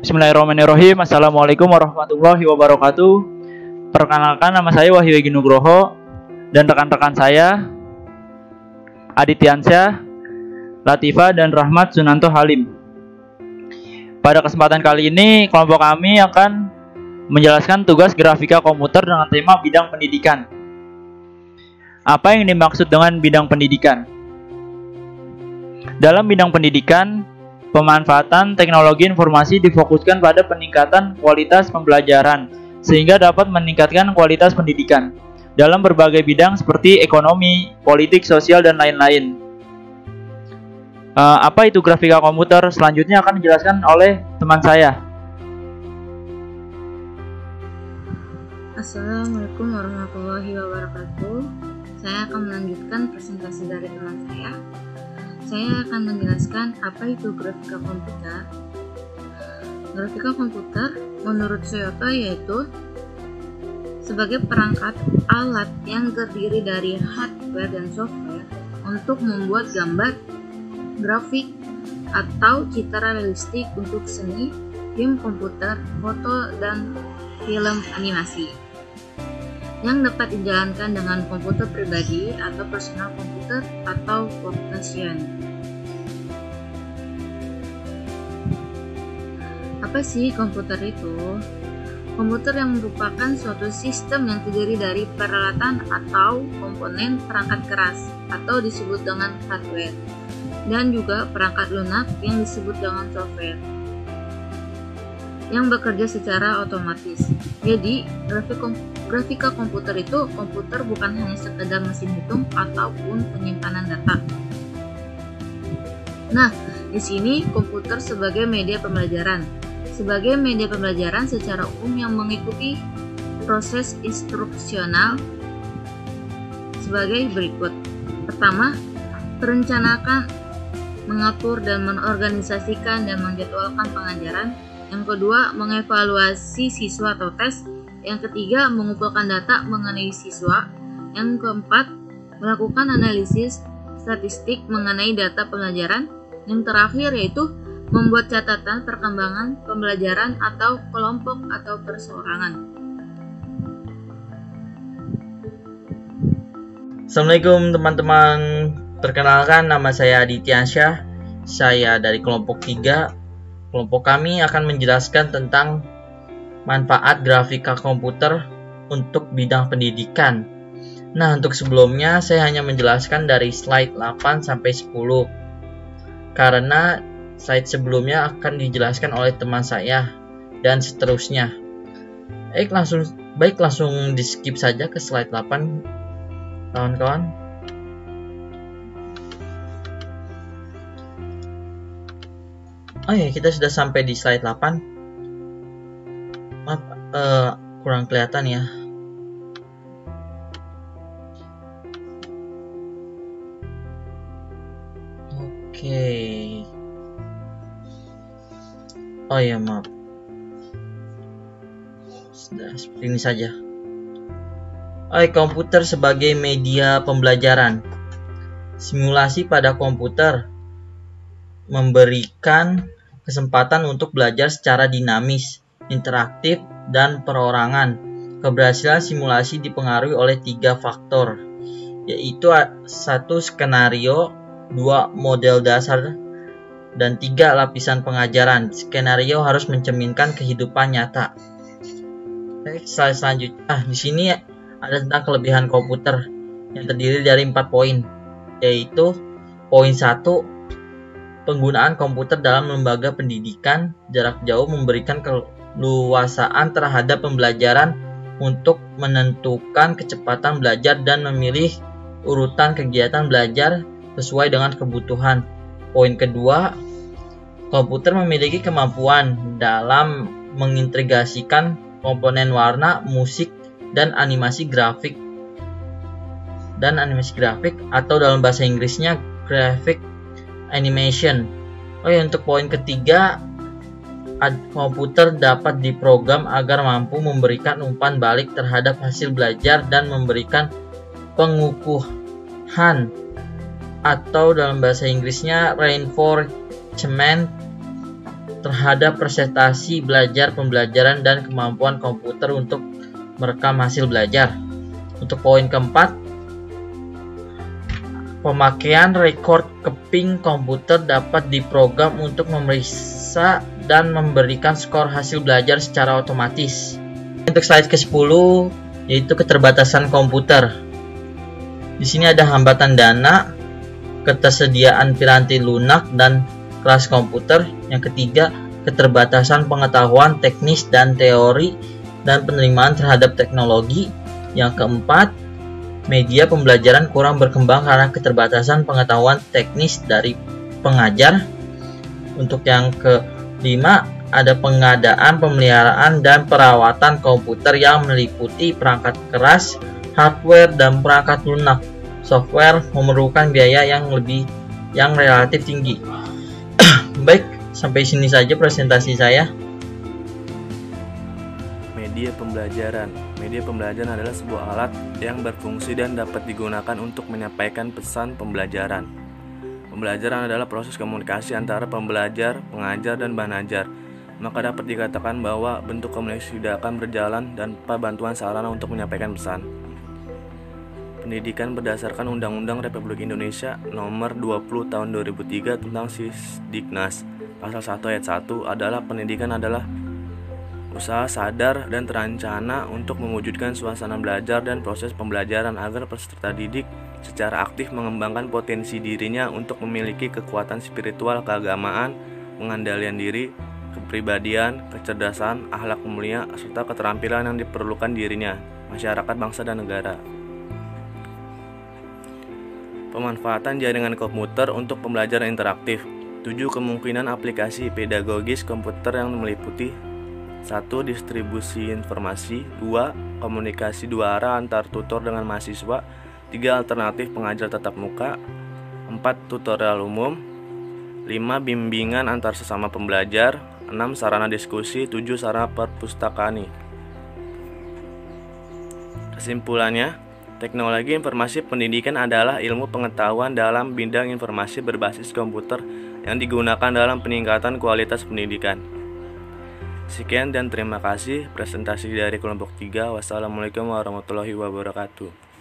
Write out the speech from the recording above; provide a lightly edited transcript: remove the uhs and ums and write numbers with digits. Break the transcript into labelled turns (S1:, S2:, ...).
S1: Bismillahirrahmanirrahim. Assalamualaikum warahmatullahi wabarakatuh. Perkenalkan, nama saya Wahyu Egi Nugroho dan rekan-rekan saya Adityansyah, Latifah, dan Rahmat Sunanto Halim. Pada kesempatan kali ini, kelompok kami akan menjelaskan tugas grafika komputer dengan tema bidang pendidikan. Apa yang dimaksud dengan bidang pendidikan? Dalam bidang pendidikan, pemanfaatan teknologi informasi difokuskan pada peningkatan kualitas pembelajaran, sehingga dapat meningkatkan kualitas pendidikan dalam berbagai bidang seperti ekonomi, politik, sosial, dan lain-lain. Apa itu grafika komputer? Selanjutnya akan dijelaskan oleh teman saya.
S2: Assalamualaikum warahmatullahi wabarakatuh. Saya akan melanjutkan presentasi dari teman saya. Saya akan menjelaskan apa itu grafika komputer. Grafika komputer menurut Soyoto yaitu sebagai perangkat alat yang terdiri dari hardware dan software untuk membuat gambar, grafik, atau citra realistik untuk seni, game komputer, foto, dan film animasi yang dapat dijalankan dengan komputer pribadi atau personal komputer atau workstation. Apa sih komputer itu? Komputer yang merupakan suatu sistem yang terdiri dari peralatan atau komponen perangkat keras atau disebut dengan hardware, dan juga perangkat lunak yang disebut dengan software yang bekerja secara otomatis. Jadi, grafika komputer itu komputer bukan hanya sekedar mesin hitung ataupun penyimpanan data. Nah, di sini komputer sebagai media pembelajaran. Sebagai media pembelajaran secara umum yang mengikuti proses instruksional sebagai berikut. Pertama, merencanakan, mengatur dan mengorganisasikan dan menjadwalkan pengajaran. Yang kedua, mengevaluasi siswa atau tes. Yang ketiga, mengumpulkan data mengenai siswa. Yang keempat, melakukan analisis statistik mengenai data pembelajaran. Yang terakhir yaitu membuat catatan perkembangan pembelajaran atau kelompok atau perseorangan.
S3: Assalamualaikum teman-teman. Perkenalkan, nama saya Adityansyah. Saya dari kelompok 3. Kelompok kami akan menjelaskan tentang manfaat grafika komputer untuk bidang pendidikan. Nah, untuk sebelumnya saya hanya menjelaskan dari slide 8 sampai 10. Karena slide sebelumnya akan dijelaskan oleh teman saya dan seterusnya. Baik langsung di skip saja ke slide 8, kawan-kawan. Oh ya, kita sudah sampai di slide 8. Maaf, kurang kelihatan ya. Oke. Oh ya, maaf. Sudah seperti ini saja. Komputer sebagai media pembelajaran. Simulasi pada komputer memberikan kesempatan untuk belajar secara dinamis, interaktif, dan perorangan. Keberhasilan simulasi dipengaruhi oleh 3 faktor, yaitu 1 skenario, 2 model dasar, dan 3 lapisan pengajaran. Skenario harus mencerminkan kehidupan nyata. Slide selanjutnya. Di sini ada tentang kelebihan komputer yang terdiri dari 4 poin, yaitu poin 1, penggunaan komputer dalam lembaga pendidikan jarak jauh memberikan keleluasaan terhadap pembelajaran untuk menentukan kecepatan belajar dan memilih urutan kegiatan belajar sesuai dengan kebutuhan. Poin kedua, komputer memiliki kemampuan dalam mengintegrasikan komponen warna, musik, dan animasi grafik atau dalam bahasa Inggrisnya graphic animation. Untuk poin ketiga, komputer dapat diprogram agar mampu memberikan umpan balik terhadap hasil belajar dan memberikan pengukuhan atau dalam bahasa Inggrisnya reinforcement terhadap presentasi belajar pembelajaran dan kemampuan komputer untuk merekam hasil belajar. Untuk poin keempat, pemakaian record keeping komputer dapat diprogram untuk memeriksa dan memberikan skor hasil belajar secara otomatis. Untuk slide ke-10 yaitu keterbatasan komputer. Di sini ada hambatan dana, ketersediaan piranti lunak dan kelas komputer. Yang ketiga, keterbatasan pengetahuan teknis dan teori dan penerimaan terhadap teknologi. Yang keempat, media pembelajaran kurang berkembang karena keterbatasan pengetahuan teknis dari pengajar. Untuk yang kelima, ada pengadaan, pemeliharaan, dan perawatan komputer yang meliputi perangkat keras, hardware, dan perangkat lunak. Software memerlukan biaya yang relatif tinggi. Baik, sampai sini saja presentasi saya.
S4: Media pembelajaran. Media pembelajaran adalah sebuah alat yang berfungsi dan dapat digunakan untuk menyampaikan pesan pembelajaran. Pembelajaran adalah proses komunikasi antara pembelajar, pengajar, dan bahan ajar. Maka dapat dikatakan bahwa bentuk komunikasi tidak akan berjalan tanpa bantuan sarana untuk menyampaikan pesan. Pendidikan berdasarkan Undang-Undang Republik Indonesia Nomor 20 Tahun 2003 tentang Sisdiknas. Pasal 1 ayat 1 adalah pendidikan adalah usaha sadar dan terencana untuk mewujudkan suasana belajar dan proses pembelajaran agar peserta didik secara aktif mengembangkan potensi dirinya untuk memiliki kekuatan spiritual, keagamaan, pengendalian diri, kepribadian, kecerdasan, akhlak mulia, serta keterampilan yang diperlukan dirinya, masyarakat, bangsa, dan negara. Pemanfaatan jaringan komputer untuk pembelajaran interaktif. 7 kemungkinan aplikasi pedagogis komputer yang meliputi 1. Distribusi informasi. 2. Komunikasi dua arah antar tutor dengan mahasiswa. 3. Alternatif pengajar tatap muka. 4. Tutorial umum. 5. Bimbingan antar sesama pembelajar. 6. Sarana diskusi. 7. Sarana perpustakaan. Kesimpulannya, teknologi informasi pendidikan adalah ilmu pengetahuan dalam bidang informasi berbasis komputer yang digunakan dalam peningkatan kualitas pendidikan. Sekian dan terima kasih presentasi dari kelompok 3. Wassalamualaikum warahmatullahi wabarakatuh.